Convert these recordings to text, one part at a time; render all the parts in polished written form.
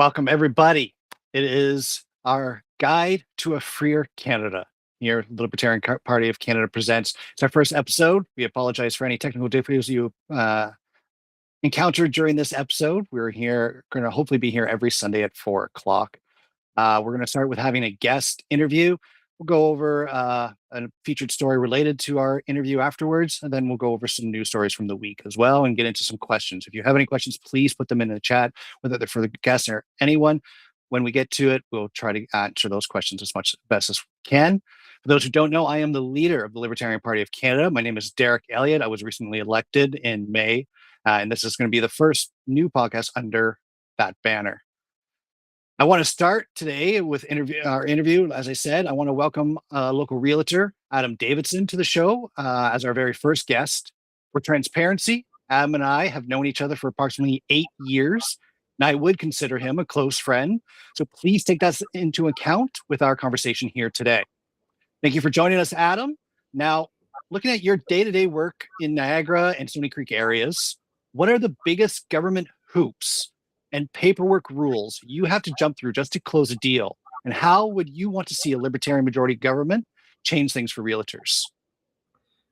Welcome, everybody. It is our guide to a freer Canada. Here, the Libertarian Party of Canada presents. It's our first episode. We apologize for any technical difficulties you encountered during this episode. We're going to hopefully be here every Sunday at 4 o'clock. We're going to start with having a guest interview. We'll go over a featured story related to our interview afterwards, and then we'll go over some news stories from the week as well and get into some questions. If you have any questions, please put them in the chat, whether they're for the guests or anyone. When we get to it, we'll try to answer those questions as best as we can. For those who don't know, I am the leader of the Libertarian Party of Canada. My name is Derek Elliott. I was recently elected in May, and this is going to be the first new podcast under that banner. I want to start today with our interview. As I said, I want to welcome local realtor Adam Davidson to the show as our very first guest. For transparency, Adam and I have known each other for approximately 8 years, and I would consider him a close friend. So please take that into account with our conversation here today. Thank you for joining us, Adam. Now, looking at your day-to-day work in Niagara and Stony Creek areas, what are the biggest government hoops and paperwork rules you have to jump through just to close a deal? And how would you want to see a libertarian majority government change things for realtors?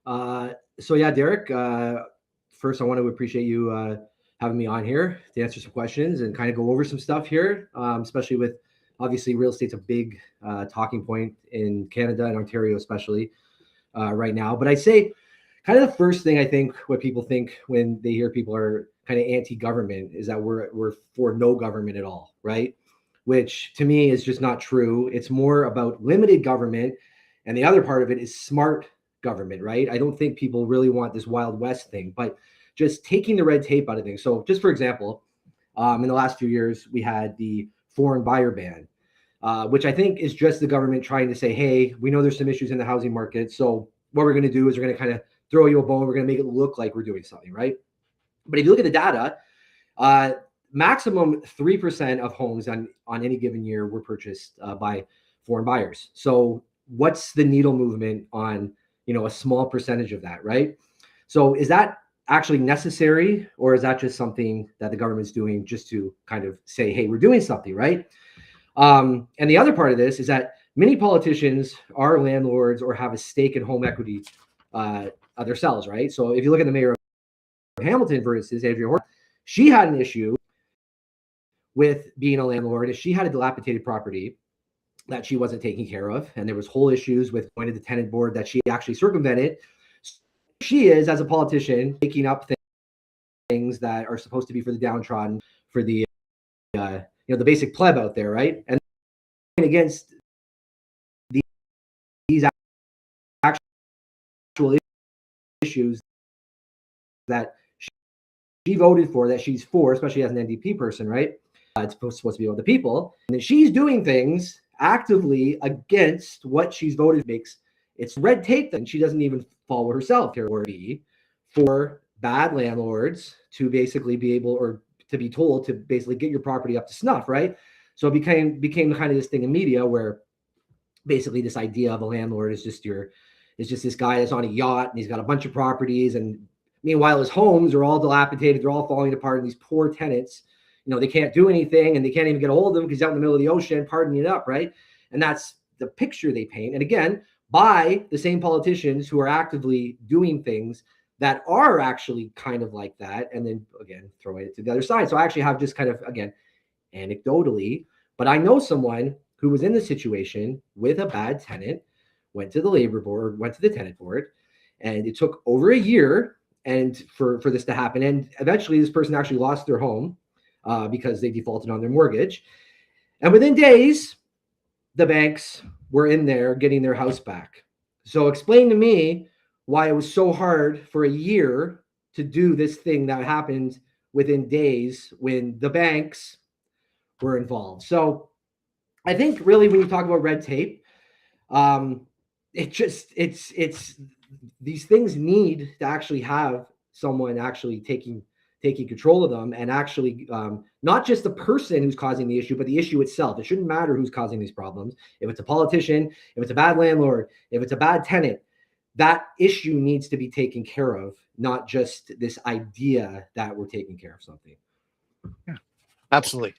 So yeah, Derek, first I want to appreciate you having me on here to answer some questions and kind of go over some stuff here, especially with obviously real estate's a big talking point in Canada and Ontario, especially right now. But I'd say kind of the first thing I think what people think when they hear people are kind of anti-government is that we're for no government at all, right? Which to me is just not true. It's more about limited government, and the other part of it is smart government, right? I don't think people really want this Wild West thing, but just taking the red tape out of things. So just for example, in the last few years, we had the foreign buyer ban, which I think is just the government trying to say, hey, we know there's some issues in the housing market. So what we're going to do is we're going to kind of throw you a bone. We're going to make it look like we're doing something, right? But if you look at the data, maximum 3% of homes on any given year were purchased by foreign buyers. So what's the needle movement on, a small percentage of that, right? So is that actually necessary, or is that just something that the government's doing just to kind of say, hey, we're doing something, right? And the other part of this is that many politicians are landlords or have a stake in home equity themselves, right? So if you look at the mayor of Hamilton, for instance, Adrienne Horton, she had an issue with being a landlord. She had a dilapidated property that she wasn't taking care of, and there was whole issues with going to the tenant board that she actually circumvented. She is, as a politician, taking up things that are supposed to be for the downtrodden, for the the basic pleb out there, right? And against these actual issues that she voted for, that she's for, especially as an NDP person, right? It's supposed to be about the people. And then she's doing things actively against what she's voted makes. It's red tape that she doesn't even follow herself here, or be for bad landlords to basically be able, or to be told to basically get your property up to snuff, right? So it became kind of this thing in media where basically this idea of a landlord is just this guy that's on a yacht and he's got a bunch of properties, and meanwhile his homes are all dilapidated, they're all falling apart, and these poor tenants, they can't do anything and they can't even get a hold of them because he's out in the middle of the ocean partying it up, right? And that's the picture they paint. And again, by the same politicians who are actively doing things that are actually kind of like that, and then again throwing it to the other side. So I actually have just kind of, again, anecdotally, but I know someone who was in the situation with a bad tenant, went to the labor board, went to the tenant board, and it took over a year and for this to happen. And eventually this person actually lost their home because they defaulted on their mortgage. And within days, the banks were in there getting their house back. So explain to me why it was so hard for a year to do this thing that happened within days when the banks were involved. So I think really when you talk about red tape, it's these things need to actually have someone actually taking control of them, and actually not just the person who's causing the issue, but the issue itself. It shouldn't matter who's causing these problems. If it's a politician, if it's a bad landlord, if it's a bad tenant, that issue needs to be taken care of, not just this idea that we're taking care of something. Yeah, absolutely.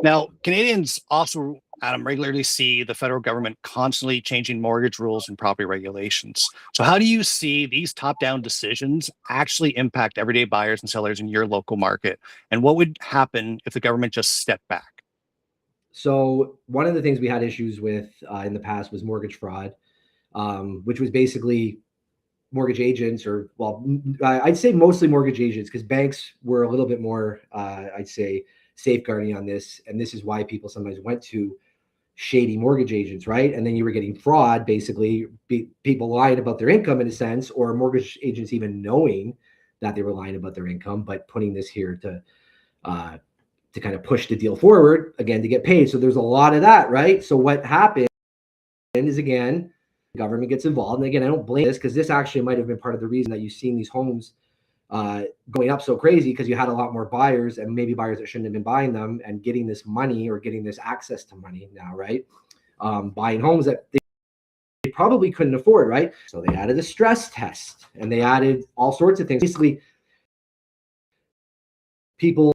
Now, Canadians also, Adam, regularly see the federal government constantly changing mortgage rules and property regulations. So, how do you see these top down decisions actually impact everyday buyers and sellers in your local market? And what would happen if the government just stepped back? So one of the things we had issues with in the past was mortgage fraud, which was basically mortgage agents, or well, I'd say mostly mortgage agents, because banks were a little bit more, I'd say, safeguarding on this, and this is why people sometimes went to shady mortgage agents, right? And then you were getting fraud, basically people lying about their income in a sense, or mortgage agents even knowing that they were lying about their income, but putting this here to kind of push the deal forward again to get paid. So there's a lot of that, right? So what happened is, again, the government gets involved. And again, I don't blame this, because this actually might have been part of the reason that you've seen these homes going up so crazy, because you had a lot more buyers, and maybe buyers that shouldn't have been buying them and getting this money, or getting this access to money now, right? Buying homes that they probably couldn't afford, right? So they added a stress test, and they added all sorts of things. Basically, people,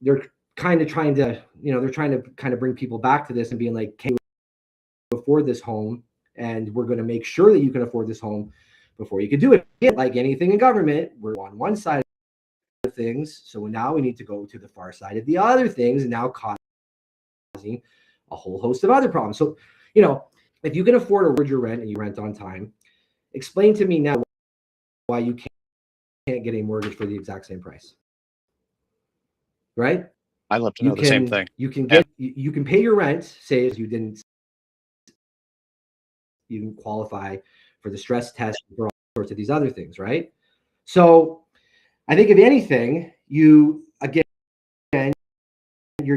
they're kind of trying to, they're trying to kind of bring people back to this and being like, can you afford this home? And we're going to make sure that you can afford this home before you can do it. Like anything in government, we're on one side of things. So now we need to go to the far side of the other things, and now causing a whole host of other problems. So, if you can afford your rent and you rent on time, explain to me now why you can't get a mortgage for the exact same price. Right? I'd love to know the same thing. You can get, you can pay your rent, say if you didn't qualify for the stress test, for all sorts of these other things, right? So I think if anything, you're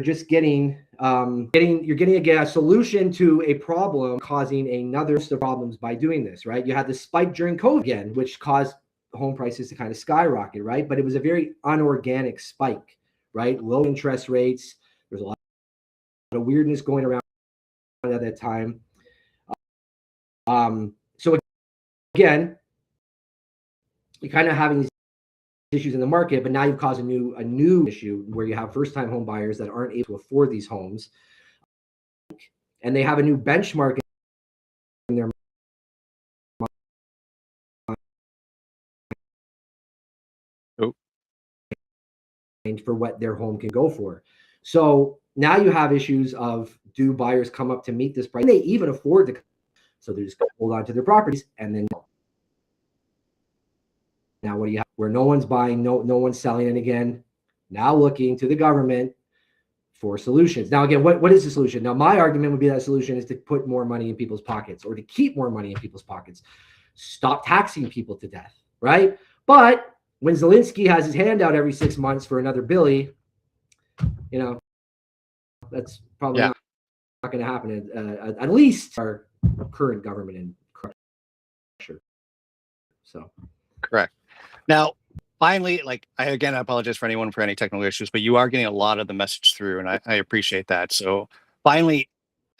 just getting a solution to a problem, causing another host of problems by doing this, right? You had the spike during COVID again, which caused home prices to kind of skyrocket, right? But it was a very unorganic spike, right? Low interest rates. There's a lot of weirdness going around at that time. So again, you're kind of having these issues in the market, but now you've caused a new issue where you have first-time home buyers that aren't able to afford these homes, and they have a new benchmark in their mind for what their home can go for. So now you have issues of, do buyers come up to meet this price? Can they even afford to? So they're just going to hold on to their properties, and then now what do you have? Where no one's buying, no one's selling, and again, now looking to the government for solutions. Now, again, what is the solution? Now, my argument would be that solution is to put more money in people's pockets, or to keep more money in people's pockets. Stop taxing people to death, right? But when Zelensky has his hand out every 6 months for another Billy, that's probably not going to happen, at least our current government and pressure. So, correct. Now, finally, I apologize for anyone for any technical issues, but you are getting a lot of the message through, and I appreciate that. So finally,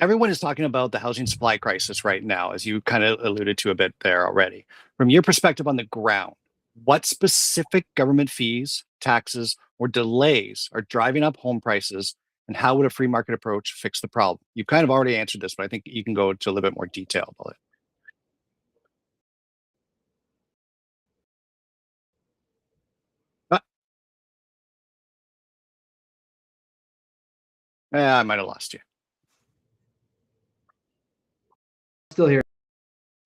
everyone is talking about the housing supply crisis right now, as you kind of alluded to a bit there already. From your perspective on the ground, what specific government fees, taxes, or delays are driving up home prices, and how would a free market approach fix the problem? You've kind of already answered this, but I think you can go into a little bit more detail about it. Uh, I might have lost you. still here.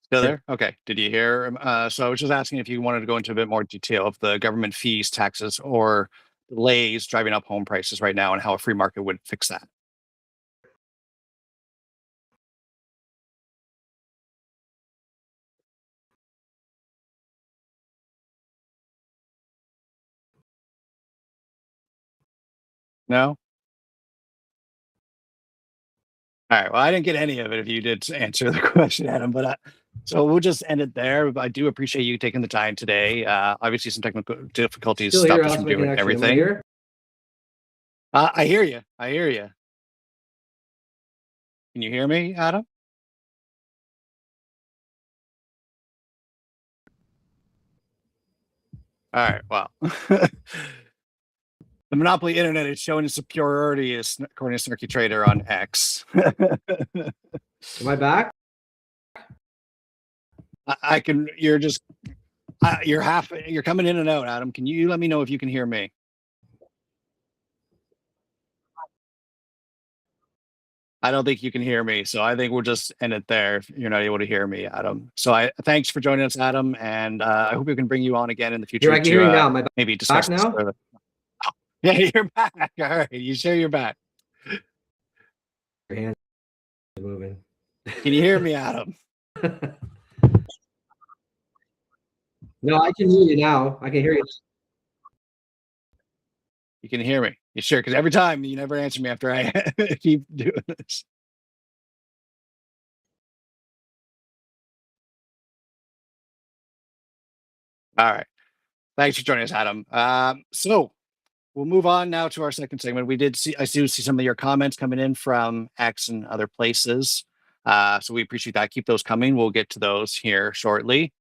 Still there? Okay. Did you hear? So I was just asking if you wanted to go into a bit more detail of the government fees, taxes, or delays driving up home prices right now, and how a free market would fix that. No? All right. Well, I didn't get any of it if you did answer the question, Adam, but so we'll just end it there. But I do appreciate you taking the time today. Obviously, some technical difficulties Still here. stopped us from doing everything. Here. I hear you. I hear you. Can you hear me, Adam? All right. Well, The monopoly internet is showing its superiority, according to Snarky Trader on X. Am I back? I can. You're coming in and out, Adam. Can you let me know if you can hear me? I don't think you can hear me, so I think we'll just end it there if you're not able to hear me, Adam. So thanks for joining us, Adam, and I hope we can bring you on again in the future. I can hear you now. Am I maybe discuss back now? further. Oh, yeah, you're back. All right, you sure you're back? Your hands are moving. Can you hear me, Adam? No, I can hear you now. I can hear you. You can hear me. You sure? Because every time you never answer me after I keep doing this. All right. Thanks for joining us, Adam. So we'll move on now to our second segment. I do see some of your comments coming in from X and other places. So we appreciate that. Keep those coming. We'll get to those here shortly.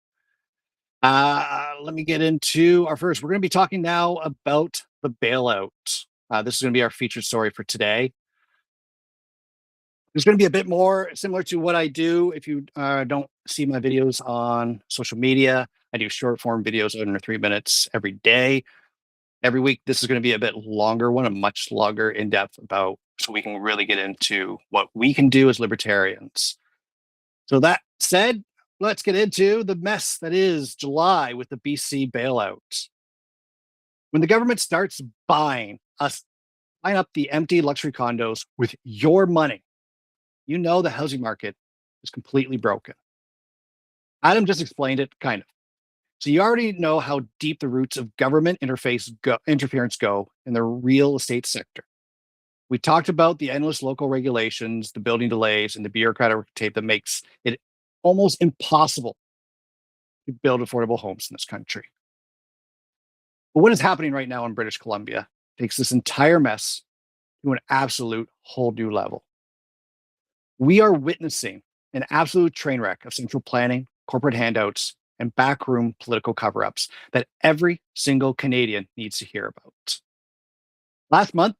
Let me get into our first. We're going to be talking now about the bailout. This is going to be our featured story for today. There's going to be a bit more similar to what I do. If you don't see my videos on social media, I do short form videos under 3 minutes every day. Every week, this is going to be a bit longer one, a much longer in depth about, so we can really get into what we can do as libertarians. So that said, let's get into the mess that is July with the BC bailout. When the government starts buying up the empty luxury condos with your money, you know the housing market is completely broken. Adam just explained it, kind of. So you already know how deep the roots of government interference go in the real estate sector. We talked about the endless local regulations, the building delays, and the bureaucratic tape that makes it almost impossible to build affordable homes in this country. But what is happening right now in British Columbia takes this entire mess to an absolute whole new level. We are witnessing an absolute train wreck of central planning, corporate handouts, and backroom political cover-ups that every single Canadian needs to hear about. Last month,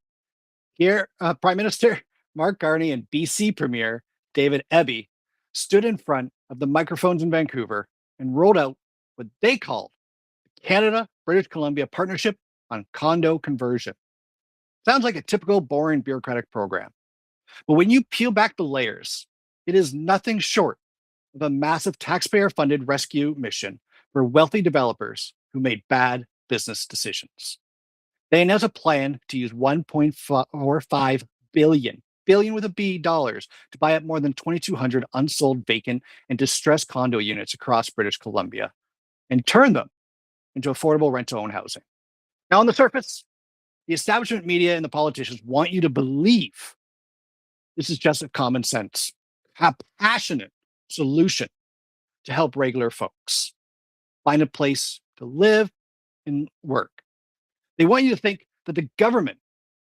here, Prime Minister Mark Carney and BC Premier David Eby stood in front of the microphones in Vancouver and rolled out what they called the Canada-British Columbia Partnership on Condo Conversion. Sounds like a typical boring bureaucratic program. But when you peel back the layers, it is nothing short of a massive taxpayer-funded rescue mission for wealthy developers who made bad business decisions. They announced a plan to use $1.45 billion with a B dollars to buy up more than 2,200 unsold vacant and distressed condo units across British Columbia and turn them into affordable rent-to-own housing. Now, on the surface, the establishment media and the politicians want you to believe this is just a common sense, a passionate solution to help regular folks find a place to live and work. They want you to think that the government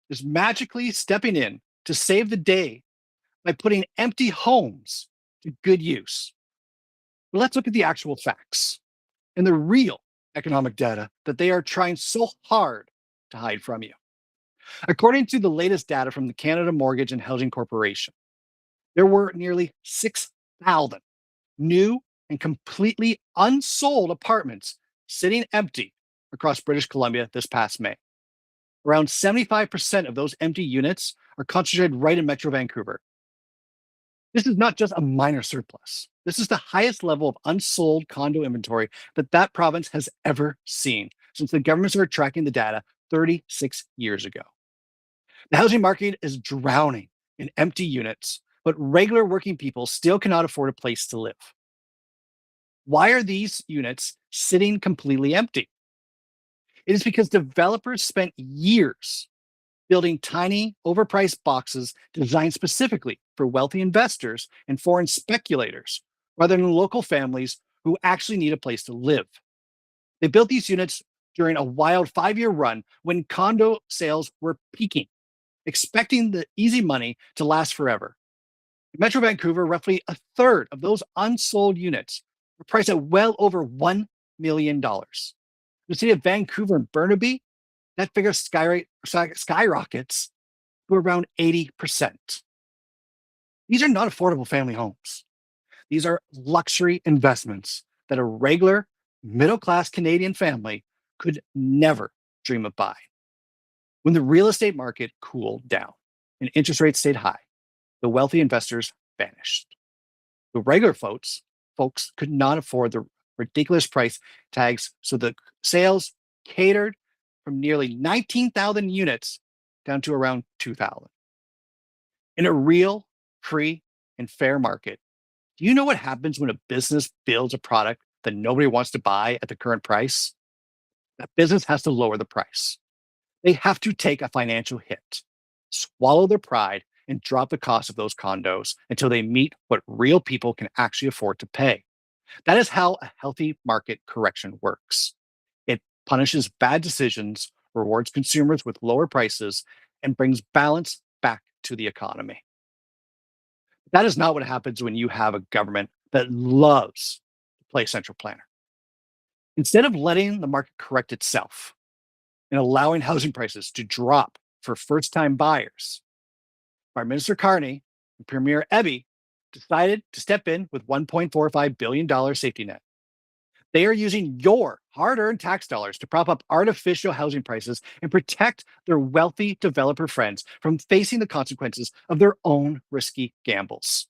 is magically stepping in to save the day by putting empty homes to good use. But let's look at the actual facts and the real economic data that they are trying so hard to hide from you. According to the latest data from the Canada Mortgage and Housing Corporation, there were nearly 6,000 new and completely unsold apartments sitting empty across British Columbia this past May. Around 75% of those empty units are concentrated right in Metro Vancouver. This is not just a minor surplus. This is the highest level of unsold condo inventory that province has ever seen since the government started tracking the data 36 years ago. The housing market is drowning in empty units, but regular working people still cannot afford a place to live. Why are these units sitting completely empty? It is because developers spent years building tiny, overpriced boxes designed specifically for wealthy investors and foreign speculators, rather than local families who actually need a place to live. They built these units during a wild 5-year run when condo sales were peaking, expecting the easy money to last forever. In Metro Vancouver, roughly a third of those unsold units were priced at well over $1 million. The city of Vancouver and Burnaby, that figure skyrockets to around 80%. These are not affordable family homes. These are luxury investments that a regular middle class Canadian family could never dream of buying. When the real estate market cooled down and interest rates stayed high, the wealthy investors vanished. The regular folks could not afford the ridiculous price tags, so the sales catered from nearly 19,000 units down to around 2,000. In a real, free, and fair market, do you know what happens when a business builds a product that nobody wants to buy at the current price? That business has to lower the price. They have to take a financial hit, swallow their pride, and drop the cost of those condos until they meet what real people can actually afford to pay. That is how a healthy market correction works. It punishes bad decisions, rewards consumers with lower prices, and brings balance back to the economy. That is not what happens when you have a government that loves to play central planner. Instead of letting the market correct itself and allowing housing prices to drop for first time buyers, Prime Minister Carney and Premier Eby decided to step in with $1.45 billion safety net. They are using your hard earned tax dollars to prop up artificial housing prices and protect their wealthy developer friends from facing the consequences of their own risky gambles.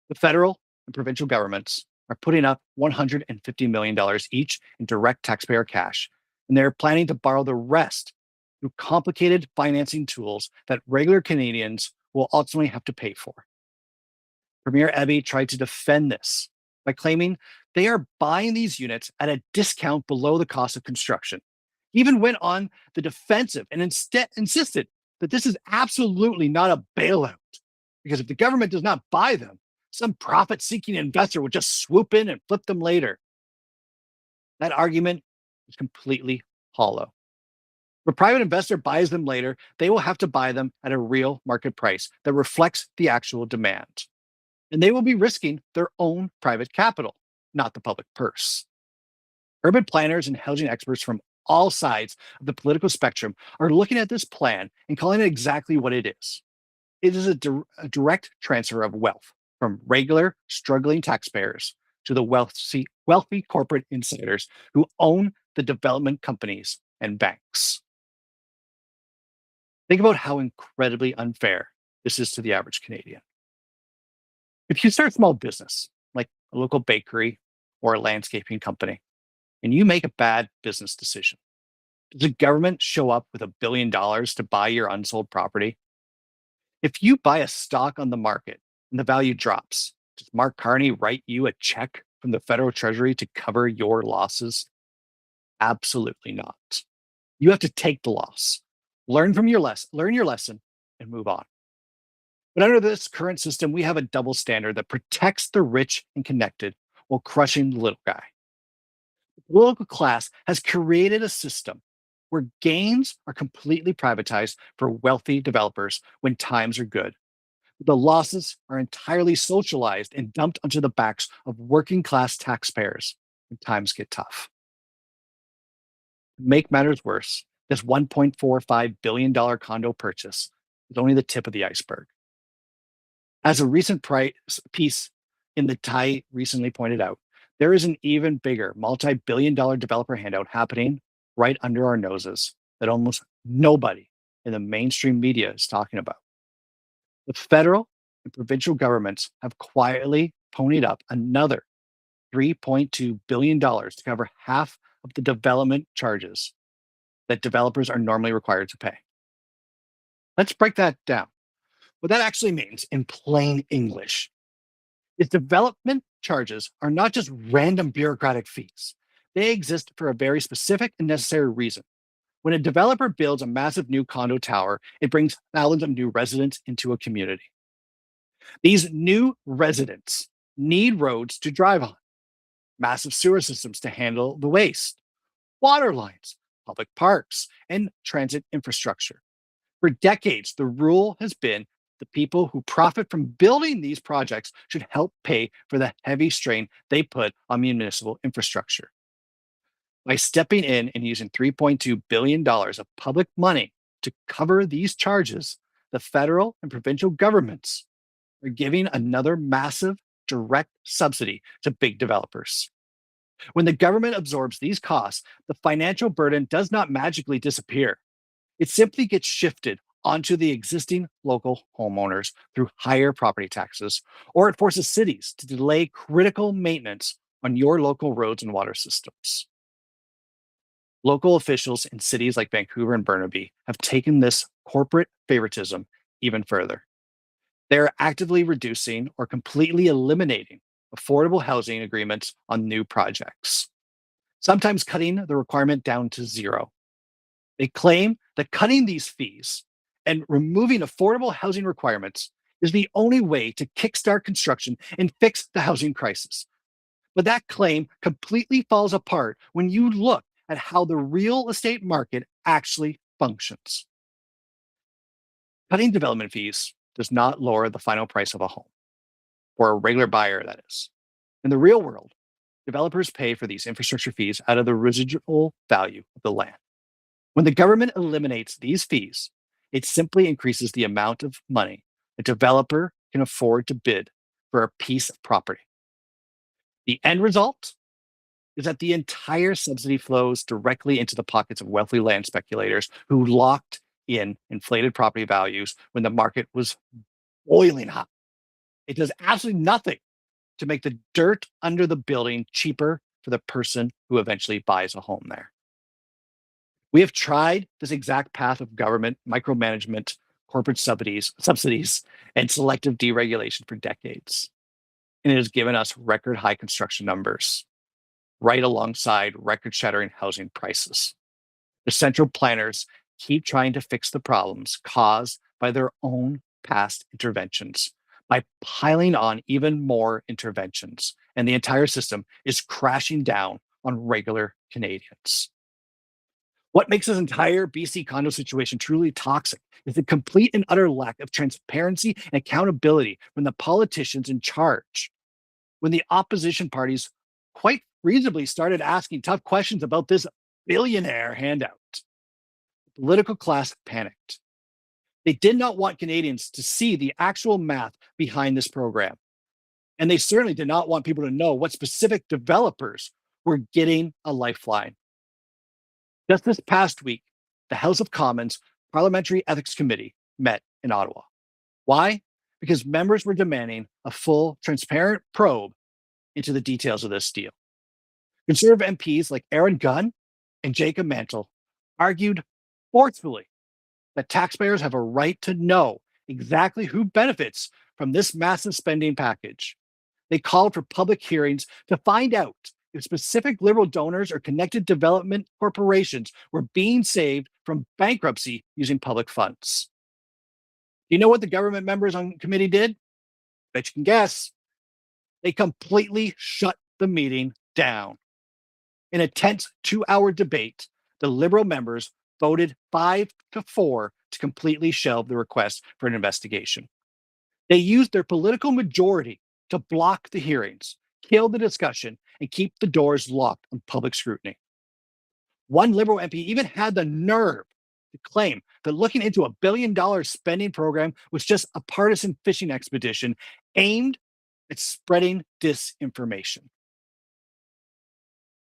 The federal and provincial governments are putting up $150 million each in direct taxpayer cash, and they're planning to borrow the rest through complicated financing tools that regular Canadians will ultimately have to pay for. Premier Eby tried to defend this by claiming they are buying these units at a discount below the cost of construction. He even went on the defensive and instead insisted that this is absolutely not a bailout, because if the government does not buy them, some profit seeking investor will just swoop in and flip them later. That argument is completely hollow. If a private investor buys them later, they will have to buy them at a real market price that reflects the actual demand. And they will be risking their own private capital, not the public purse. Urban planners and housing experts from all sides of the political spectrum are looking at this plan and calling it exactly what it is. It is a direct transfer of wealth from regular, struggling taxpayers to the wealthy corporate insiders who own the development companies and banks. Think about how incredibly unfair this is to the average Canadian. If you start a small business, like a local bakery or a landscaping company, and you make a bad business decision, does the government show up with $1 billion to buy your unsold property? If you buy a stock on the market and the value drops, does Mark Carney write you a check from the federal treasury to cover your losses? Absolutely not. You have to take the loss, learn your lesson, and move on. But under this current system, we have a double standard that protects the rich and connected while crushing the little guy. The political class has created a system where gains are completely privatized for wealthy developers when times are good. The losses are entirely socialized and dumped onto the backs of working class taxpayers when times get tough. To make matters worse, this $1.45 billion condo purchase is only the tip of the iceberg. As a recent piece in the Tie recently pointed out, there is an even bigger multi-billion-dollar developer handout happening right under our noses that almost nobody in the mainstream media is talking about. The federal and provincial governments have quietly ponied up another $3.2 billion to cover half of the development charges that developers are normally required to pay. Let's break that down. What that actually means in plain English is development charges are not just random bureaucratic fees. They exist for a very specific and necessary reason. When a developer builds a massive new condo tower, it brings thousands of new residents into a community. These new residents need roads to drive on, massive sewer systems to handle the waste, water lines, public parks, and transit infrastructure. For decades, the rule has been the people who profit from building these projects should help pay for the heavy strain they put on municipal infrastructure. By stepping in and using $3.2 billion of public money to cover these charges, the federal and provincial governments are giving another massive direct subsidy to big developers. When the government absorbs these costs, the financial burden does not magically disappear. It simply gets shifted onto the existing local homeowners through higher property taxes, or it forces cities to delay critical maintenance on your local roads and water systems. Local officials in cities like Vancouver and Burnaby have taken this corporate favoritism even further. They are actively reducing or completely eliminating affordable housing agreements on new projects, sometimes cutting the requirement down to zero. They claim that cutting these fees and removing affordable housing requirements is the only way to kickstart construction and fix the housing crisis. But that claim completely falls apart when you look at how the real estate market actually functions. Cutting development fees does not lower the final price of a home, for a regular buyer, that is. In the real world, developers pay for these infrastructure fees out of the residual value of the land. When the government eliminates these fees, it simply increases the amount of money a developer can afford to bid for a piece of property. The end result is that the entire subsidy flows directly into the pockets of wealthy land speculators who locked in inflated property values when the market was boiling hot. It does absolutely nothing to make the dirt under the building cheaper for the person who eventually buys a home there. We have tried this exact path of government micromanagement, corporate subsidies, and selective deregulation for decades. And it has given us record high construction numbers, right alongside record shattering housing prices. The central planners keep trying to fix the problems caused by their own past interventions by piling on even more interventions, and the entire system is crashing down on regular Canadians. What makes this entire BC condo situation truly toxic is the complete and utter lack of transparency and accountability from the politicians in charge. When the opposition parties quite reasonably started asking tough questions about this billionaire handout, the political class panicked. They did not want Canadians to see the actual math behind this program. And they certainly did not want people to know what specific developers were getting a lifeline. Just this past week, the House of Commons Parliamentary Ethics Committee met in Ottawa. Why? Because members were demanding a full, transparent probe into the details of this deal. Conservative MPs like Aaron Gunn and Jacob Mantle argued forcefully that taxpayers have a right to know exactly who benefits from this massive spending package. They called for public hearings to find out if specific Liberal donors or connected development corporations were being saved from bankruptcy using public funds. You know what the government members on committee did? Bet you can guess. They completely shut the meeting down. In a tense 2-hour debate, the Liberal members voted 5-4 to completely shelve the request for an investigation. They used their political majority to block the hearings, kill the discussion, and keep the doors locked on public scrutiny. One Liberal MP even had the nerve to claim that looking into a $1 billion spending program was just a partisan fishing expedition aimed at spreading disinformation.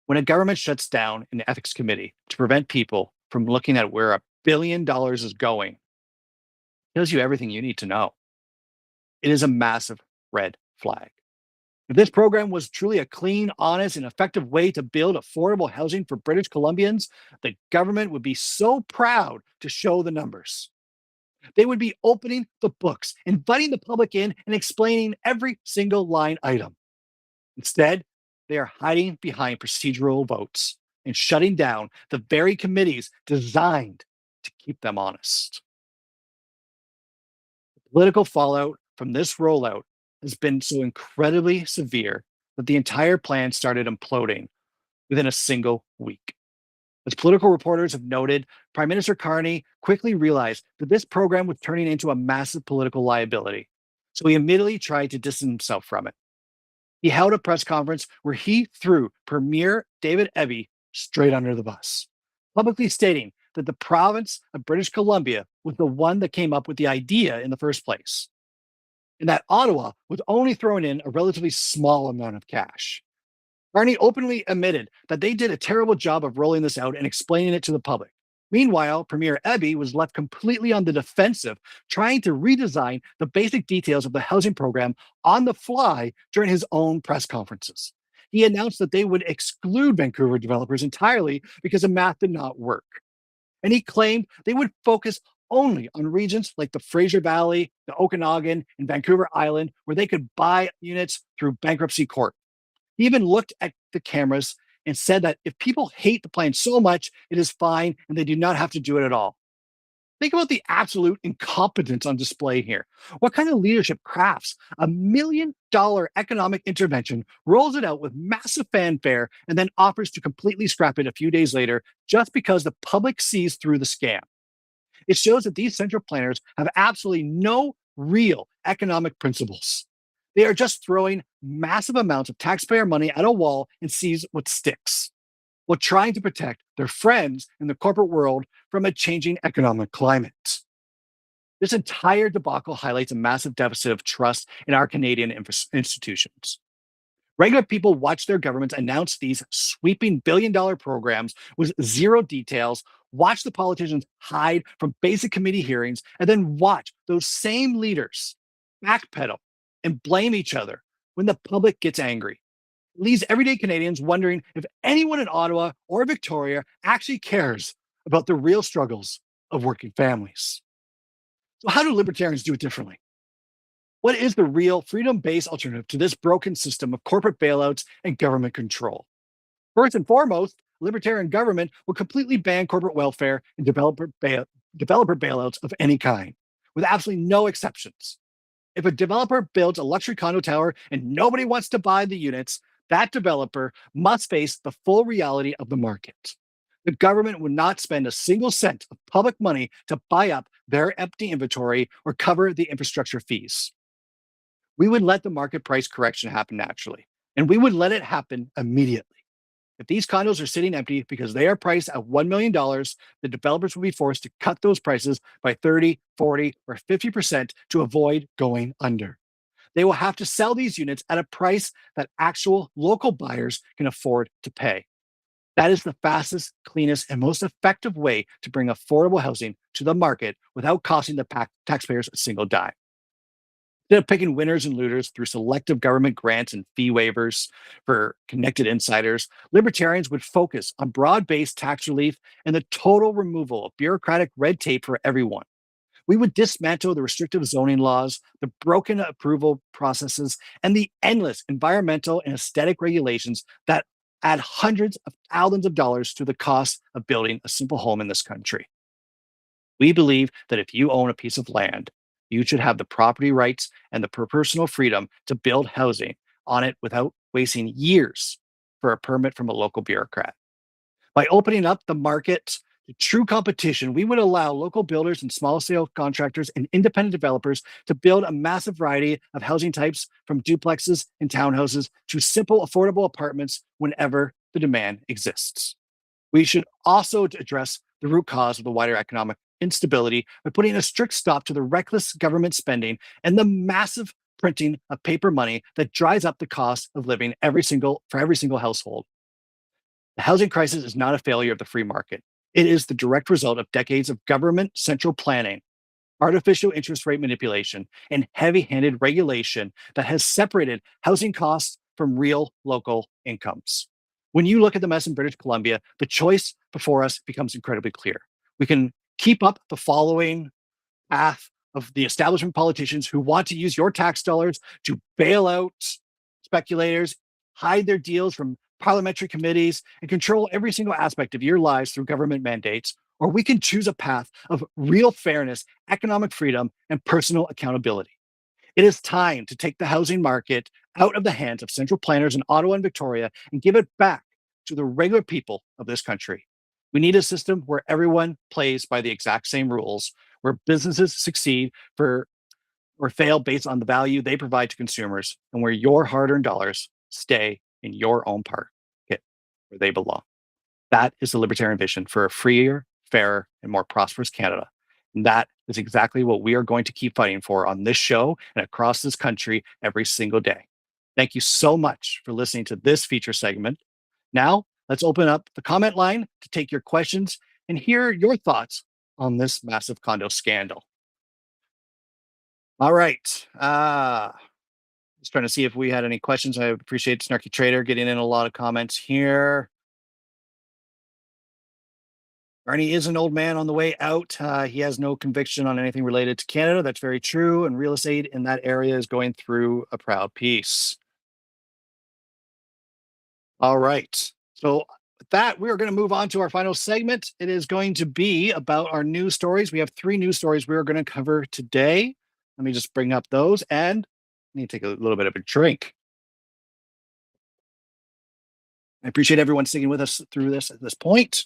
When a government shuts down an ethics committee to prevent people from looking at where $1 billion is going, it tells you everything you need to know. It is a massive red flag. If this program was truly a clean, honest, and effective way to build affordable housing for British Columbians, the government would be so proud to show the numbers. They would be opening the books, inviting the public in, and explaining every single line item. Instead, they are hiding behind procedural votes and shutting down the very committees designed to keep them honest. The political fallout from this rollout has been so incredibly severe that the entire plan started imploding within a single week. As political reporters have noted, Prime Minister Carney quickly realized that this program was turning into a massive political liability, so he immediately tried to distance himself from it. He held a press conference where he threw Premier David Eby straight under the bus, publicly stating that the province of British Columbia was the one that came up with the idea in the first place, and that Ottawa was only throwing in a relatively small amount of cash. Carney openly admitted that they did a terrible job of rolling this out and explaining it to the public. Meanwhile, Premier Eby was left completely on the defensive, trying to redesign the basic details of the housing program on the fly during his own press conferences. He announced that they would exclude Vancouver developers entirely because the math did not work. And he claimed they would focus only on regions like the Fraser Valley, the Okanagan, and Vancouver Island, where they could buy units through bankruptcy court. He even looked at the cameras and said that if people hate the plan so much, it is fine and they do not have to do it at all. Think about the absolute incompetence on display here. What kind of leadership crafts $1 million economic intervention, rolls it out with massive fanfare, and then offers to completely scrap it a few days later just because the public sees through the scam? It shows that these central planners have absolutely no real economic principles. They are just throwing massive amounts of taxpayer money at a wall and sees what sticks, while trying to protect their friends in the corporate world from a changing economic climate. This entire debacle highlights a massive deficit of trust in our Canadian institutions. Regular people watch their governments announce these sweeping billion-dollar programs with zero details, watch the politicians hide from basic committee hearings, and then watch those same leaders backpedal and blame each other when the public gets angry. It leaves everyday Canadians wondering if anyone in Ottawa or Victoria actually cares about the real struggles of working families. So, how do libertarians do it differently? What is the real freedom-based alternative to this broken system of corporate bailouts and government control? First and foremost, libertarian government will completely ban corporate welfare and developer bailouts of any kind, with absolutely no exceptions. If a developer builds a luxury condo tower and nobody wants to buy the units, that developer must face the full reality of the market. The government would not spend a single cent of public money to buy up their empty inventory or cover the infrastructure fees. We would let the market price correction happen naturally, and we would let it happen immediately. If these condos are sitting empty because they are priced at $1 million, the developers will be forced to cut those prices by 30, 40, or 50% to avoid going under. They will have to sell these units at a price that actual local buyers can afford to pay. That is the fastest, cleanest, and most effective way to bring affordable housing to the market without costing the taxpayers a single dime. Instead of picking winners and looters through selective government grants and fee waivers for connected insiders, libertarians would focus on broad-based tax relief and the total removal of bureaucratic red tape for everyone. We would dismantle the restrictive zoning laws, the broken approval processes, and the endless environmental and aesthetic regulations that add hundreds of thousands of dollars to the cost of building a simple home in this country. We believe that if you own a piece of land, you should have the property rights and the personal freedom to build housing on it without wasting years for a permit from a local bureaucrat. By opening up the market to true competition, we would allow local builders and small scale contractors and independent developers to build a massive variety of housing types, from duplexes and townhouses to simple, affordable apartments whenever the demand exists. We should also address the root cause of the wider economic instability by putting a strict stop to the reckless government spending and the massive printing of paper money that drives up the cost of living for every single household. The housing crisis is not a failure of the free market. It is the direct result of decades of government central planning, artificial interest rate manipulation, and heavy-handed regulation that has separated housing costs from real local incomes. When you look at the mess in British Columbia, the choice before us becomes incredibly clear. We can keep up the following path of the establishment politicians who want to use your tax dollars to bail out speculators, hide their deals from parliamentary committees, and control every single aspect of your lives through government mandates. Or we can choose a path of real fairness, economic freedom, and personal accountability. It is time to take the housing market out of the hands of central planners in Ottawa and Victoria and give it back to the regular people of this country. We need a system where everyone plays by the exact same rules, where businesses succeed or fail based on the value they provide to consumers, and where your hard-earned dollars stay in your own pocket where they belong. That is the libertarian vision for a freer, fairer, and more prosperous Canada. And that is exactly what we are going to keep fighting for on this show and across this country every single day. Thank you so much for listening to this feature segment. Now, let's open up the comment line to take your questions and hear your thoughts on this massive condo scandal. All right. Just trying to see if we had any questions. I appreciate Snarky Trader getting in a lot of comments here. Arnie is an old man on the way out. He has no conviction on anything related to Canada. That's very true. And real estate in that area is going through a proud piece. All right. So with that, we are going to move on to our final segment. It is going to be about our news stories. We have 3 news stories we are going to cover today. Let me just bring up those, and I need to take a little bit of a drink. I appreciate everyone sticking with us through this at this point.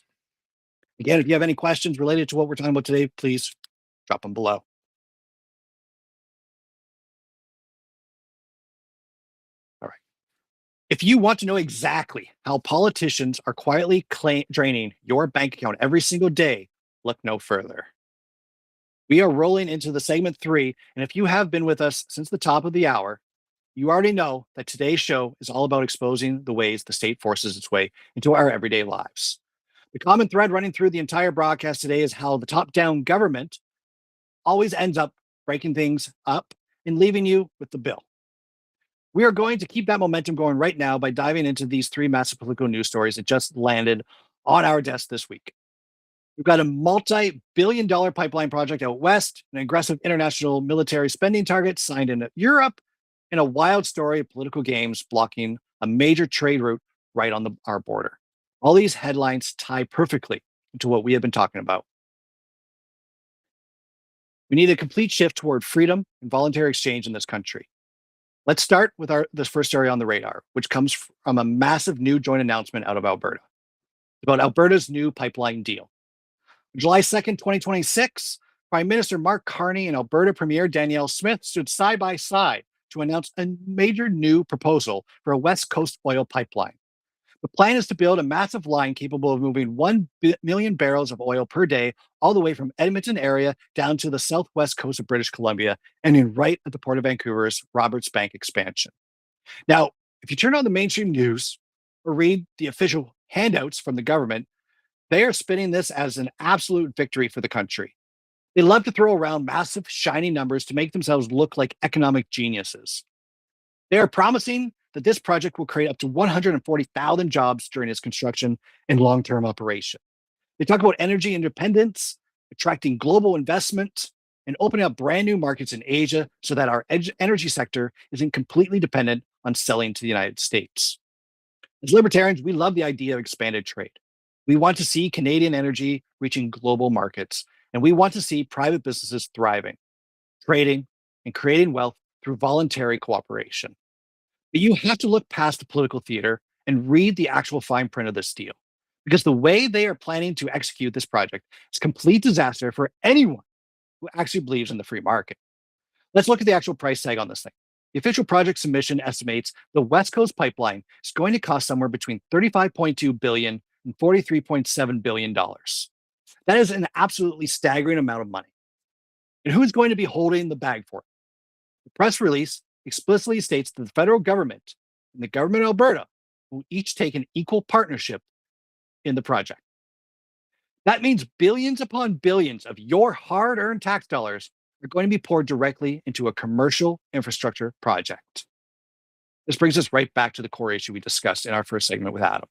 Again, if you have any questions related to what we're talking about today, please drop them below. All right. If you want to know exactly how politicians are quietly draining your bank account every single day, look no further. We are rolling into the segment 3, and if you have been with us since the top of the hour, you already know that today's show is all about exposing the ways the state forces its way into our everyday lives. The common thread running through the entire broadcast today is how the top-down government always ends up breaking things up and leaving you with the bill. We are going to keep that momentum going right now by diving into these 3 massive political news stories that just landed on our desk this week. We've got a multi-billion-dollar pipeline project out west, an aggressive international military spending target signed in Europe, and a wild story of political games blocking a major trade route right on our border. All these headlines tie perfectly into what we have been talking about. We need a complete shift toward freedom and voluntary exchange in this country. Let's start with this first story on the radar, which comes from a massive new joint announcement out of Alberta about Alberta's new pipeline deal. On July 2nd, 2026, Prime Minister Mark Carney and Alberta Premier Danielle Smith stood side by side to announce a major new proposal for a West Coast oil pipeline. The plan is to build a massive line capable of moving 1 million barrels of oil per day all the way from Edmonton area down to the southwest coast of British Columbia, ending right at the Port of Vancouver's Roberts Bank expansion. Now, if you turn on the mainstream news or read the official handouts from the government, they are spinning this as an absolute victory for the country. They love to throw around massive, shiny numbers to make themselves look like economic geniuses. They are promising that this project will create up to 140,000 jobs during its construction and long-term operation. They talk about energy independence, attracting global investment, and opening up brand new markets in Asia so that our energy sector isn't completely dependent on selling to the United States. As libertarians, we love the idea of expanded trade. We want to see Canadian energy reaching global markets, and we want to see private businesses thriving, trading, and creating wealth through voluntary cooperation. But you have to look past the political theater and read the actual fine print of this deal, because the way they are planning to execute this project is complete disaster for anyone who actually believes in the free market. Let's look at the actual price tag on this thing. The official project submission estimates the West Coast pipeline is going to cost somewhere between $35.2 billion and $43.7 billion. That is an absolutely staggering amount of money. And who's going to be holding the bag for it? The press release explicitly states that the federal government and the government of Alberta will each take an equal partnership in the project. That means billions upon billions of your hard-earned tax dollars are going to be poured directly into a commercial infrastructure project. This brings us right back to the core issue we discussed in our first segment with Adam.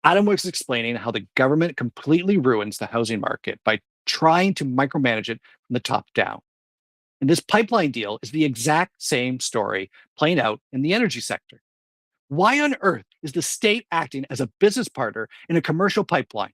Adam was explaining how the government completely ruins the housing market by trying to micromanage it from the top down. And this pipeline deal is the exact same story playing out in the energy sector. Why on earth is the state acting as a business partner in a commercial pipeline?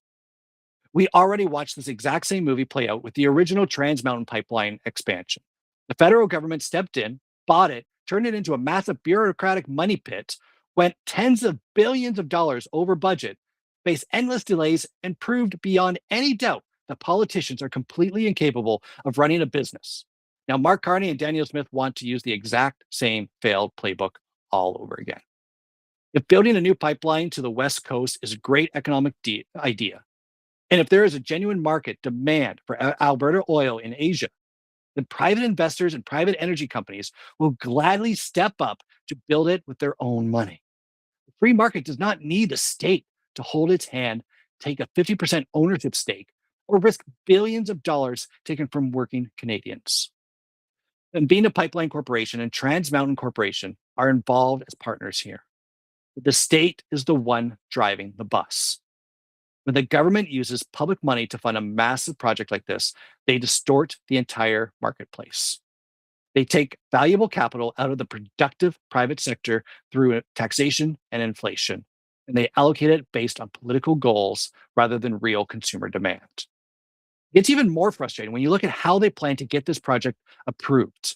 We already watched this exact same movie play out with the original Trans Mountain Pipeline expansion. The federal government stepped in, bought it, turned it into a massive bureaucratic money pit, went tens of billions of dollars over budget, faced endless delays, and proved beyond any doubt that politicians are completely incapable of running a business. Now, Mark Carney and Danielle Smith want to use the exact same failed playbook all over again. If building a new pipeline to the West Coast is a great economic idea, And if there is a genuine market demand for Alberta oil in Asia, then private investors and private energy companies will gladly step up to build it with their own money. The free market does not need the state to hold its hand, take a 50% ownership stake, or risk billions of dollars taken from working Canadians. And being a pipeline corporation and Trans Mountain Corporation are involved as partners here. But the state is the one driving the bus. When the government uses public money to fund a massive project like this, they distort the entire marketplace. They take valuable capital out of the productive private sector through taxation and inflation, and they allocate it based on political goals rather than real consumer demand. It's even more frustrating when you look at how they plan to get this project approved.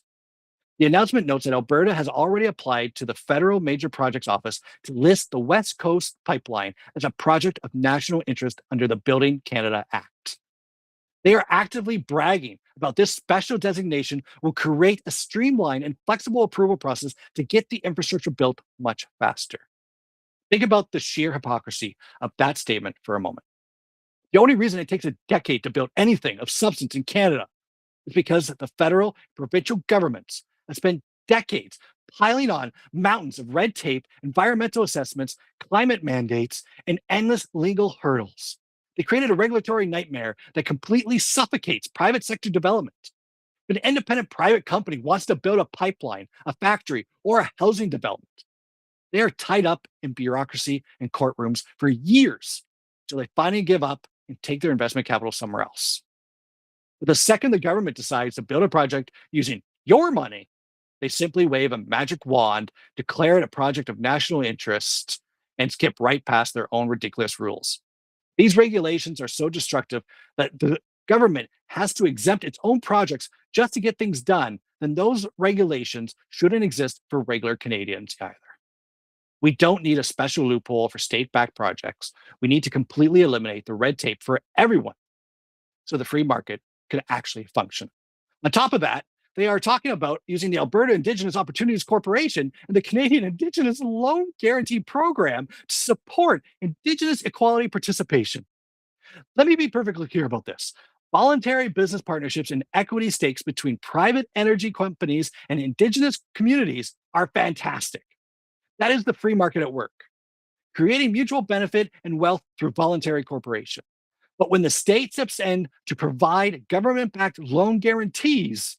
The announcement notes that Alberta has already applied to the Federal Major Projects Office to list the West Coast Pipeline as a project of national interest under the Building Canada Act. They are actively bragging about this special designation will create a streamlined and flexible approval process to get the infrastructure built much faster. Think about the sheer hypocrisy of that statement for a moment. The only reason it takes a decade to build anything of substance in Canada is because the federal, provincial governments have spent decades piling on mountains of red tape, environmental assessments, climate mandates, and endless legal hurdles. They created a regulatory nightmare that completely suffocates private sector development. If an independent private company wants to build a pipeline, a factory, or a housing development, they are tied up in bureaucracy and courtrooms for years until they finally give up and take their investment capital somewhere else. But the second the government decides to build a project using your money, they simply wave a magic wand, declare it a project of national interest, and skip right past their own ridiculous rules. These regulations are so destructive that the government has to exempt its own projects just to get things done, then those regulations shouldn't exist for regular Canadians either. We don't need a special loophole for state-backed projects. We need to completely eliminate the red tape for everyone so the free market can actually function. On top of that, they are talking about using the Alberta Indigenous Opportunities Corporation and the Canadian Indigenous Loan Guarantee Program to support Indigenous equality participation. Let me be perfectly clear about this. Voluntary business partnerships and equity stakes between private energy companies and Indigenous communities are fantastic. That is the free market at work, creating mutual benefit and wealth through voluntary corporation. But when the state steps in to provide government-backed loan guarantees,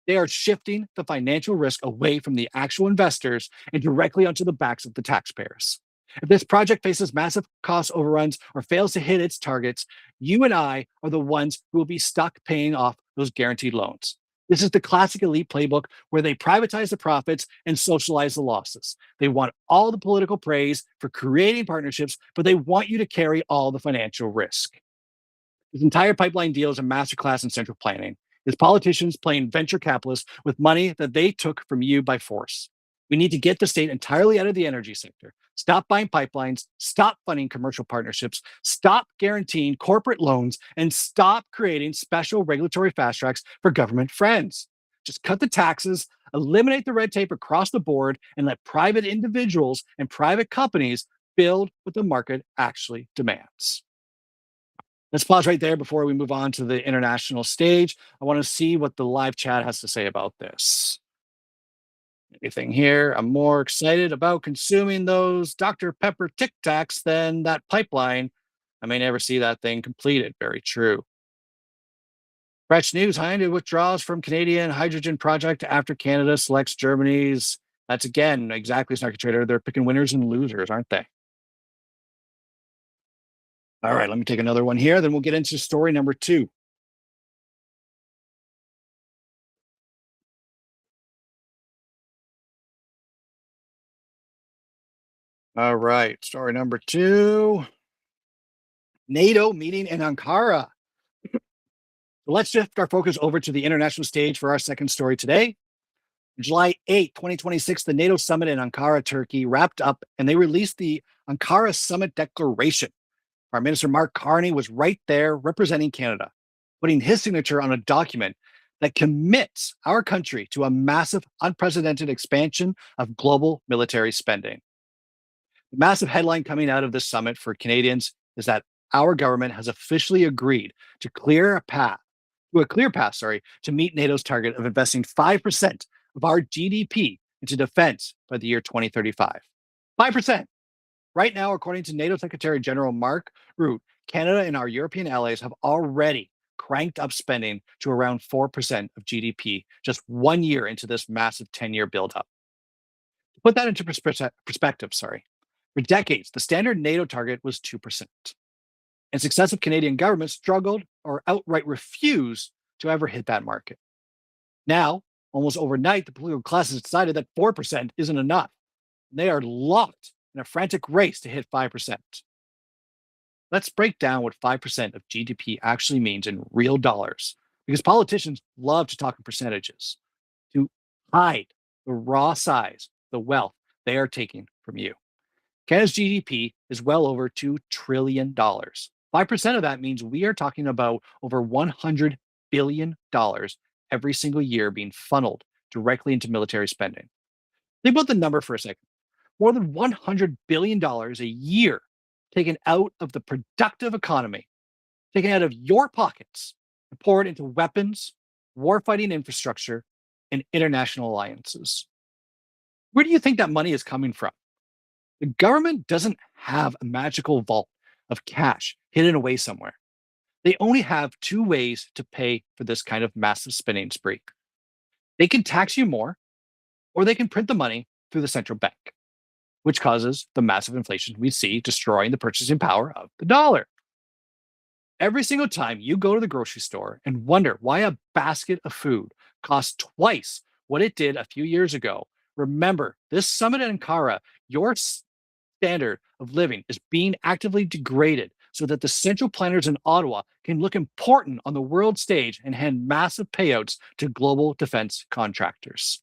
they are shifting the financial risk away from the actual investors and directly onto the backs of the taxpayers. If this project faces massive cost overruns or fails to hit its targets, you and I are the ones who will be stuck paying off those guaranteed loans. This is the classic elite playbook where they privatize the profits and socialize the losses. They want all the political praise for creating partnerships, but they want you to carry all the financial risk. This entire pipeline deal is a masterclass in central planning. It's politicians playing venture capitalists with money that they took from you by force. We need to get the state entirely out of the energy sector. Stop buying pipelines, stop funding commercial partnerships, stop guaranteeing corporate loans, and stop creating special regulatory fast tracks for government friends. Just cut the taxes, eliminate the red tape across the board, and let private individuals and private companies build what the market actually demands. Let's pause right there before we move on to the international stage. I want to see what the live chat has to say about this. Anything here? I'm more excited about consuming those Dr. Pepper Tic Tacs than that pipeline. I may never see that thing completed. Very true. Fresh news, Hyundai withdraws from Canadian hydrogen project after Canada selects Germany's. That's again, exactly, Snarky Trader. They're picking winners and losers, aren't they? All right, let me take another one here. Then we'll get into story number 2. All right, story number 2. NATO meeting in Ankara. Let's shift our focus over to the international stage for our second story today. July 8, 2026, the NATO summit in Ankara, Turkey wrapped up and they released the Ankara Summit Declaration. Prime Minister Mark Carney was right there representing Canada, putting his signature on a document that commits our country to a massive, unprecedented expansion of global military spending. The massive headline coming out of this summit for Canadians is that our government has officially agreed to a clear path, to meet NATO's target of investing 5% of our GDP into defense by the year 2035. 5%. Right now, according to NATO Secretary General Mark Rutte, Canada and our European allies have already cranked up spending to around 4% of GDP just 1 year into this massive 10-year buildup. To put that into perspective, for decades, the standard NATO target was 2%. And successive Canadian governments struggled or outright refused to ever hit that market. Now, almost overnight, the political class has decided that 4% isn't enough. They are locked in a frantic race to hit 5%. Let's break down what 5% of GDP actually means in real dollars, because politicians love to talk in percentages to hide the raw size, the wealth they are taking from you. Canada's GDP is well over $2 trillion. 5% of that means we are talking about over $100 billion every single year being funneled directly into military spending. Think about the number for a second. More than $100 billion a year taken out of the productive economy, taken out of your pockets, and poured into weapons, warfighting infrastructure, and international alliances. Where do you think that money is coming from? The government doesn't have a magical vault of cash hidden away somewhere. They only have two ways to pay for this kind of massive spending spree. They can tax you more, or they can print the money through the central bank, which causes the massive inflation we see destroying the purchasing power of the dollar. Every single time you go to the grocery store and wonder why a basket of food costs twice what it did a few years ago, remember this summit in Ankara, your standard of living is being actively degraded so that the central planners in Ottawa can look important on the world stage and hand massive payouts to global defense contractors.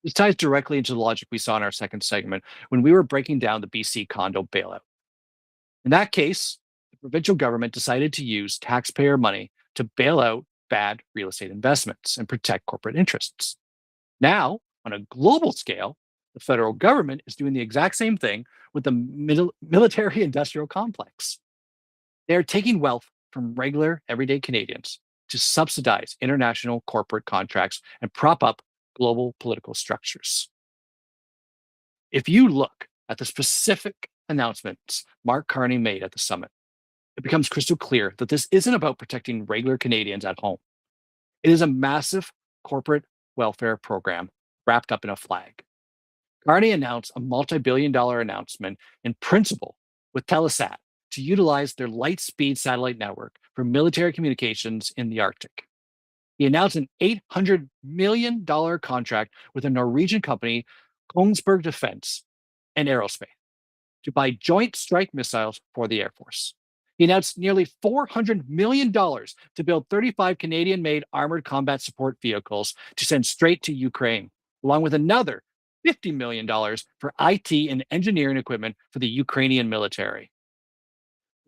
This ties directly into the logic we saw in our second segment when we were breaking down the BC condo bailout. In that case, the provincial government decided to use taxpayer money to bail out bad real estate investments and protect corporate interests. Now, on a global scale, the federal government is doing the exact same thing with the military industrial complex. They are taking wealth from regular, everyday Canadians to subsidize international corporate contracts and prop up global political structures. If you look at the specific announcements Mark Carney made at the summit, it becomes crystal clear that this isn't about protecting regular Canadians at home. It is a massive corporate welfare program wrapped up in a flag. Carney announced a multi-billion-dollar announcement in principle with Telesat to utilize their light-speed satellite network for military communications in the Arctic. He announced an $800 million contract with a Norwegian company, Kongsberg Defence and Aerospace, to buy Joint Strike missiles for the Air Force. He announced nearly $400 million to build 35 Canadian-made armored combat support vehicles to send straight to Ukraine, along with another $50 million for IT and engineering equipment for the Ukrainian military.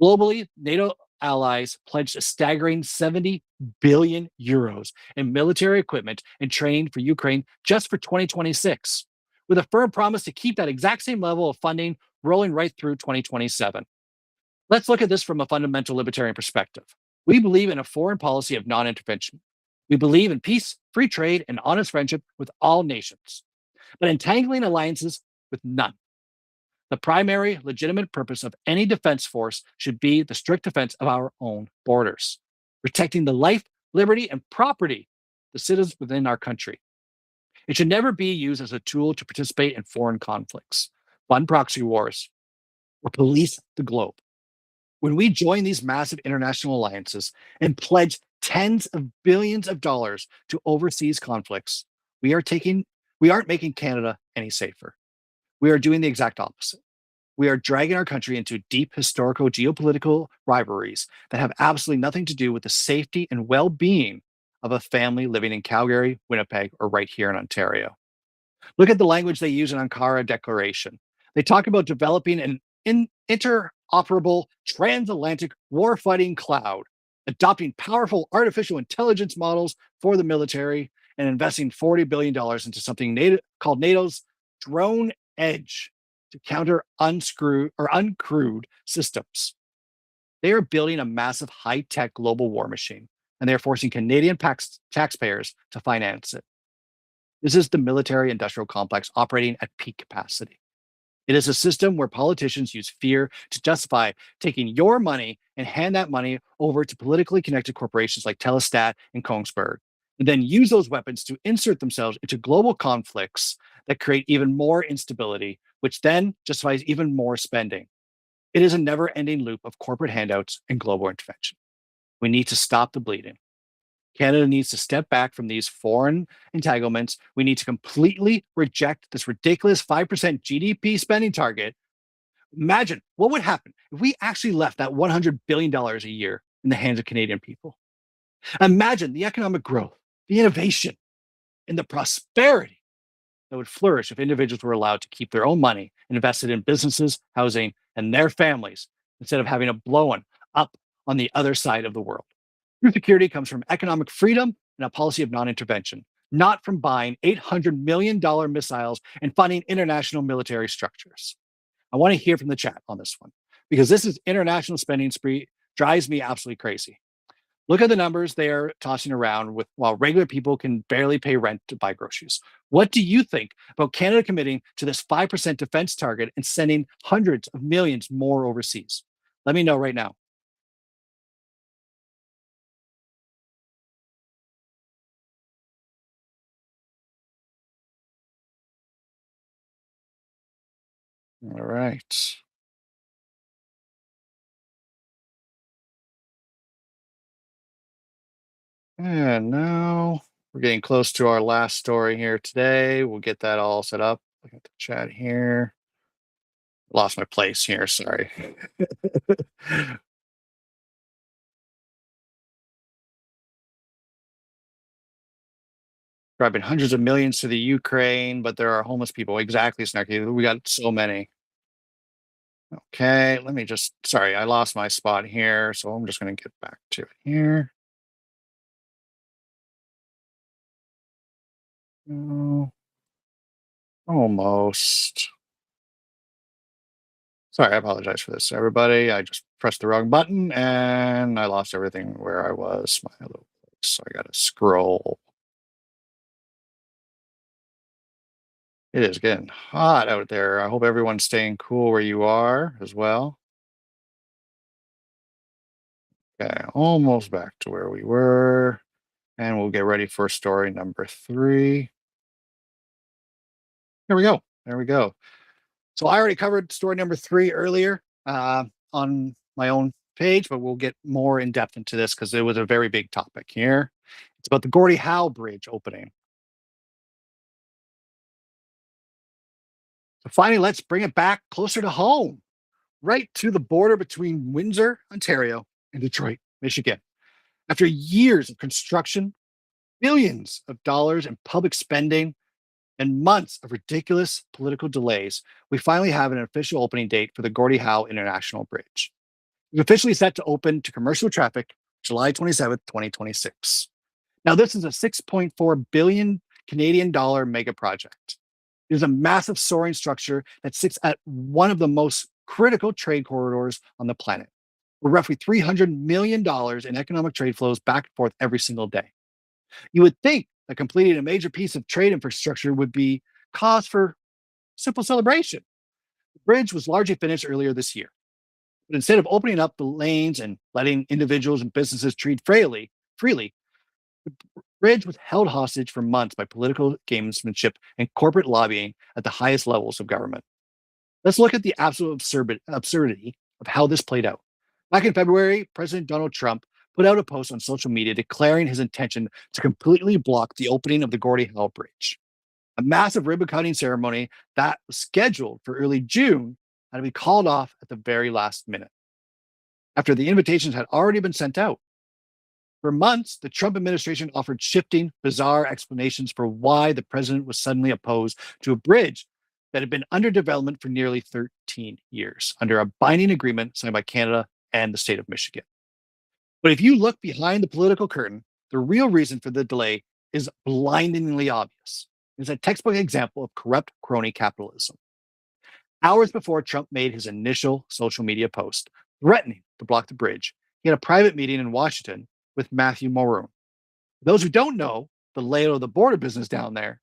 Globally, NATO allies pledged a staggering 70 billion euros in military equipment and training for Ukraine just for 2026, with a firm promise to keep that exact same level of funding rolling right through 2027. Let's look at this from a fundamental libertarian perspective. We believe in a foreign policy of non-intervention. We believe in peace, free trade, and honest friendship with all nations, but entangling alliances with none. The primary legitimate purpose of any defense force should be the strict defense of our own borders, protecting the life, liberty, and property of the citizens within our country. It should never be used as a tool to participate in foreign conflicts, fund proxy wars, or police the globe. When we join these massive international alliances and pledge tens of billions of dollars to overseas conflicts, we aren't making Canada any safer. We are doing the exact opposite. We are dragging our country into deep historical geopolitical rivalries that have absolutely nothing to do with the safety and well-being of a family living in Calgary, Winnipeg, or right here in Ontario. Look at the language they use in Ankara Declaration. They talk about developing an interoperable transatlantic warfighting cloud, adopting powerful artificial intelligence models for the military, and investing $40 billion into something called NATO's Drone Edge to counter uncrewed systems. They are building a massive high-tech global war machine, and they are forcing Canadian taxpayers to finance it. This is the military industrial complex operating at peak capacity. It is a system where politicians use fear to justify taking your money and hand that money over to politically connected corporations like Telestat and Kongsberg, and then use those weapons to insert themselves into global conflicts that create even more instability, which then justifies even more spending. It is a never ending loop of corporate handouts and global intervention. We need to stop the bleeding. Canada needs to step back from these foreign entanglements. We need to completely reject this ridiculous 5% GDP spending target. Imagine what would happen if we actually left that $100 billion a year in the hands of Canadian people. Imagine the economic growth, the innovation, and the prosperity that would flourish if individuals were allowed to keep their own money and invested in businesses, housing, and their families instead of having it blown up on the other side of the world. True security comes from economic freedom and a policy of non-intervention, not from buying $800 million missiles and funding international military structures. I want to hear from the chat on this one because this is international spending spree drives me absolutely crazy. Look at the numbers they are tossing around with while regular people can barely pay rent to buy groceries. What do you think about Canada committing to this 5% defense target and sending hundreds of millions more overseas? Let me know right now. All right. And now we're getting close to our last story here today. We'll get that all set up. Look at the chat here. Lost my place here. Sorry. Driving hundreds of millions to the Ukraine, but there are homeless people. Exactly, Snarky. We got so many. Okay, let me just, sorry, I lost my spot here. So I'm just going to get back to it here. Oh, almost. Sorry, I apologize for this, everybody. I just pressed the wrong button and I lost everything where I was. My little place. So I got to scroll. It is getting hot out there. I hope everyone's staying cool where you are as well. Okay, almost back to where we were. And we'll get ready for story number 3. Here we go. There we go. So I already covered story number 3 earlier on my own page, but we'll get more in depth into this because it was a very big topic here. It's about the Gordie Howe Bridge opening. So finally, let's bring it back closer to home, right to the border between Windsor, Ontario, and Detroit, Michigan. After years of construction, billions of dollars in public spending, and months of ridiculous political delays, we finally have an official opening date for the Gordie Howe International Bridge. It's officially set to open to commercial traffic July 27th, 2026. Now, this is a 6.4 billion Canadian dollar mega project. It is a massive soaring structure that sits at one of the most critical trade corridors on the planet, with roughly $300 million in economic trade flows back and forth every single day. You would think that completing a major piece of trade infrastructure would be cause for simple celebration. The bridge was largely finished earlier this year. But instead of opening up the lanes and letting individuals and businesses treat freely, the bridge was held hostage for months by political gamesmanship and corporate lobbying at the highest levels of government. Let's look at the absolute absurdity of how this played out. Back in February, President Donald Trump put out a post on social media declaring his intention to completely block the opening of the Gordie Howe Bridge. A massive ribbon cutting ceremony that was scheduled for early June had to be called off at the very last minute, after the invitations had already been sent out. For months, the Trump administration offered shifting, bizarre explanations for why the president was suddenly opposed to a bridge that had been under development for nearly 13 years under a binding agreement signed by Canada and the state of Michigan. But if you look behind the political curtain, the real reason for the delay is blindingly obvious. It's a textbook example of corrupt crony capitalism. Hours before Trump made his initial social media post, threatening to block the bridge. He had a private meeting in Washington with Matthew Morone. For those who don't know the layout of the border business down there,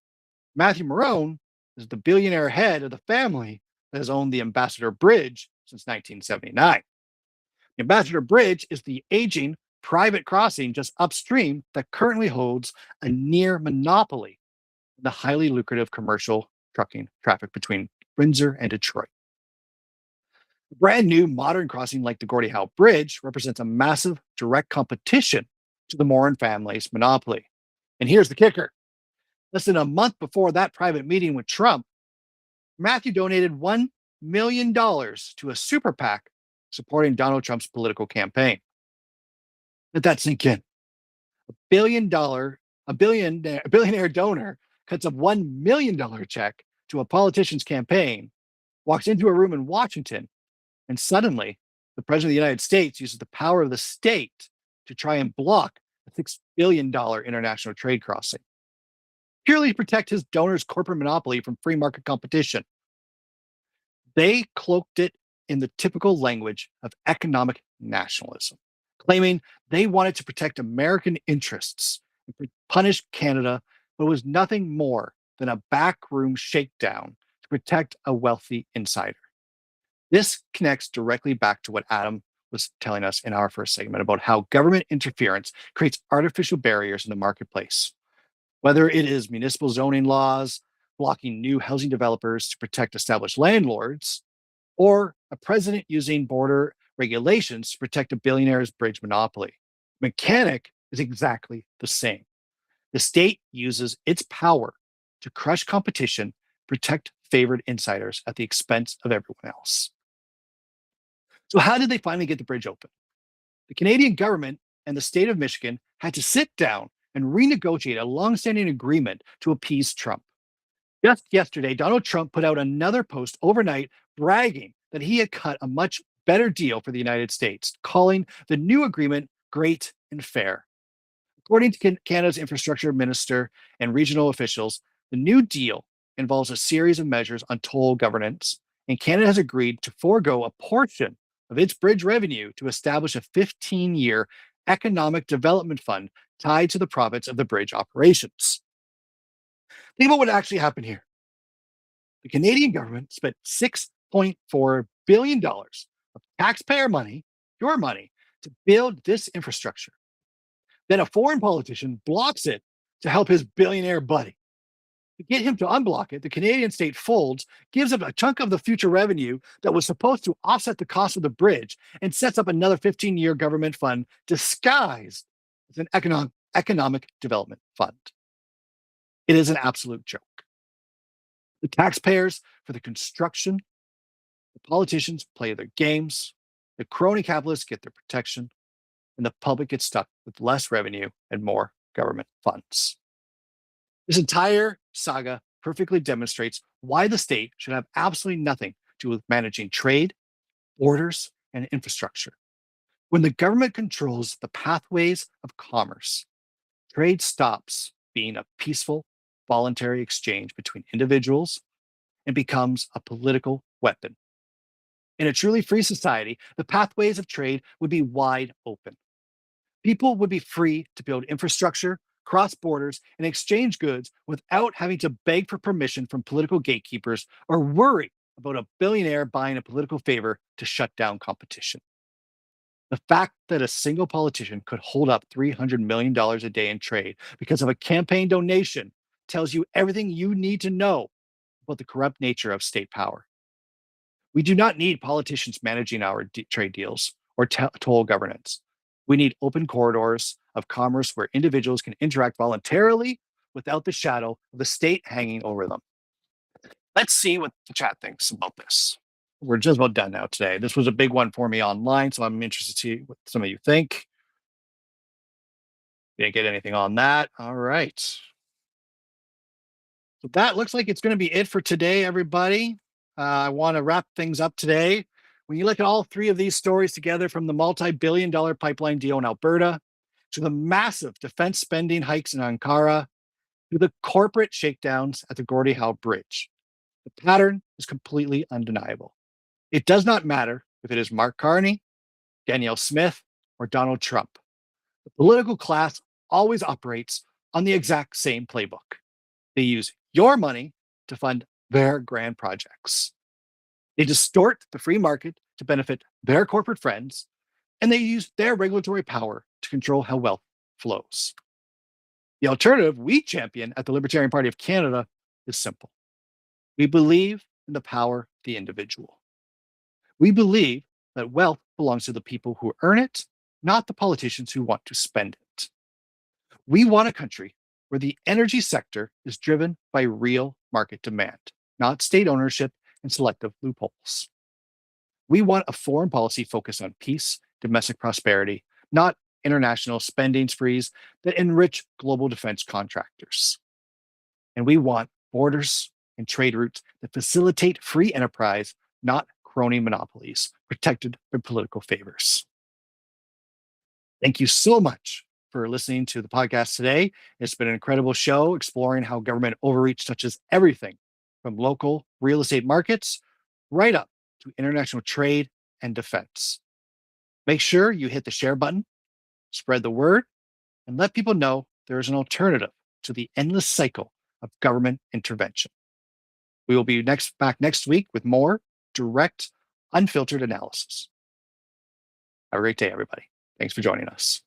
Matthew Morone is the billionaire head of the family that has owned the Ambassador Bridge since 1979. The Ambassador Bridge is the aging private crossing just upstream that currently holds a near monopoly in the highly lucrative commercial trucking traffic between Windsor and Detroit. A brand new modern crossing like the Gordie Howe Bridge represents a massive direct competition to the Morin family's monopoly. And here's the kicker. Less than a month before that private meeting with Trump, Matthew donated $1 million to a super PAC supporting Donald Trump's political campaign. Let that sink in. A billionaire donor cuts a $1 million check to a politician's campaign, walks into a room in Washington, and suddenly the president of the United States uses the power of the state to try and block a $6 billion international trade crossing, purely to protect his donor's corporate monopoly from free market competition. They cloaked it in the typical language of economic nationalism, claiming they wanted to protect American interests and punish Canada, but it was nothing more than a backroom shakedown to protect a wealthy insider. This connects directly back to what Adam was telling us in our first segment about how government interference creates artificial barriers in the marketplace. Whether it is municipal zoning laws, blocking new housing developers to protect established landlords, or a president using border regulations to protect a billionaire's bridge monopoly. Mechanic is exactly the same. The state uses its power to crush competition, protect favored insiders at the expense of everyone else. So how did they finally get the bridge open? The Canadian government and the state of Michigan had to sit down and renegotiate a long-standing agreement to appease Trump. Just yesterday, Donald Trump put out another post overnight bragging that he had cut a much better deal for the United States, calling the new agreement great and fair. According to Canada's infrastructure minister and regional officials, the new deal involves a series of measures on toll governance, and Canada has agreed to forego a portion of its bridge revenue to establish a 15-year economic development fund tied to the profits of the bridge operations. Think about what actually happened here. The Canadian government spent $6.4 billion of taxpayer money, your money, to build this infrastructure. Then a foreign politician blocks it to help his billionaire buddy. To get him to unblock it, the Canadian state folds, gives up a chunk of the future revenue that was supposed to offset the cost of the bridge, and sets up another 15-year government fund disguised as an economic development fund. It is an absolute joke. The taxpayers for the construction, the politicians play their games, the crony capitalists get their protection, and the public gets stuck with less revenue and more government funds. This entire saga perfectly demonstrates why the state should have absolutely nothing to do with managing trade, borders, and infrastructure. When the government controls the pathways of commerce, trade stops being a peaceful, voluntary exchange between individuals and becomes a political weapon. In a truly free society, the pathways of trade would be wide open. People would be free to build infrastructure, cross borders, and exchange goods without having to beg for permission from political gatekeepers or worry about a billionaire buying a political favor to shut down competition. The fact that a single politician could hold up $300 million a day in trade because of a campaign donation tells you everything you need to know about the corrupt nature of state power. We do not need politicians managing our trade deals or toll governance. We need open corridors of commerce where individuals can interact voluntarily without the shadow of the state hanging over them. Let's see what the chat thinks about this. We're just about done now today. This was a big one for me online, so I'm interested to see what some of you think. Didn't get anything on that. All right. So that looks like it's going to be it for today, everybody. I want to wrap things up today. When you look at all three of these stories together, from the multi-billion-dollar pipeline deal in Alberta, to the massive defense spending hikes in Ankara, to the corporate shakedowns at the Gordie Howe Bridge, the pattern is completely undeniable. It does not matter if it is Mark Carney, Danielle Smith, or Donald Trump. The political class always operates on the exact same playbook. They use your money to fund their grand projects. They distort the free market to benefit their corporate friends, and they use their regulatory power to control how wealth flows. The alternative we champion at the Libertarian Party of Canada is simple. We believe in the power of the individual. We believe that wealth belongs to the people who earn it, not the politicians who want to spend it. We want a country where the energy sector is driven by real market demand, not state ownership and selective loopholes. We want a foreign policy focused on peace, domestic prosperity, not international spending sprees that enrich global defense contractors. And we want borders and trade routes that facilitate free enterprise, not crony monopolies protected by political favors. Thank you so much for listening to the podcast today. It's been an incredible show exploring how government overreach touches everything from local real estate markets right up to international trade and defense. Make sure you hit the share button, spread the word, and let people know there is an alternative to the endless cycle of government intervention. We will be back next week with more direct, unfiltered analysis. Have a great day, everybody. Thanks for joining us.